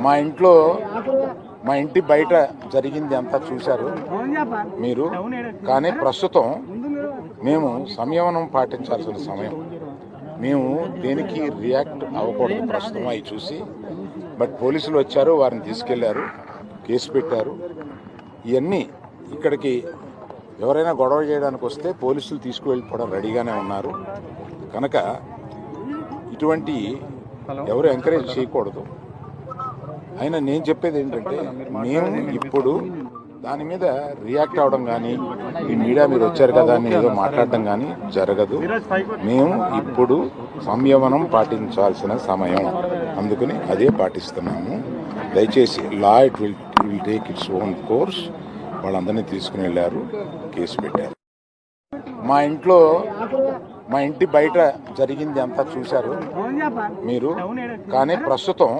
మా ఇంట్లో మా ఇంటి బయట జరిగింది అంతా చూశారు మీరు. కానీ ప్రస్తుతం మేము సంయమనం పాటించాల్సిన సమయం. మేము దేనికి రియాక్ట్ అవ్వకూడదు ప్రస్తుతం అవి చూసి. బట్ పోలీసులు వచ్చారు, వారిని తీసుకెళ్లారు, కేసు పెట్టారు. ఇవన్నీ ఇక్కడికి ఎవరైనా గొడవ చేయడానికి వస్తే పోలీసులు తీసుకువెళ్ళిపోవడం రెడీగానే ఉన్నారు. కనుక ఇటువంటి ఎవరు ఎంకరేజ్ చేయకూడదు. అయినా నేను చెప్పేది ఏంటంటే, మేము ఇప్పుడు దాని మీద రియాక్ట్ అవ్వడం కానీ, ఈ మీడియా మీరు వచ్చారు కదా అని ఏదో మాట్లాడడం కానీ జరగదు. మేము ఇప్పుడు సంయమనం పాటించాల్సిన సమయం, అందుకని అదే పాటిస్తున్నాము. దయచేసి law it will take its own course. వాళ్ళందరినీ తీసుకుని వెళ్ళారు, కేసు పెట్టారు. మా ఇంటి బయట జరిగింది అంతా చూశారు మీరు. కానీ ప్రస్తుతం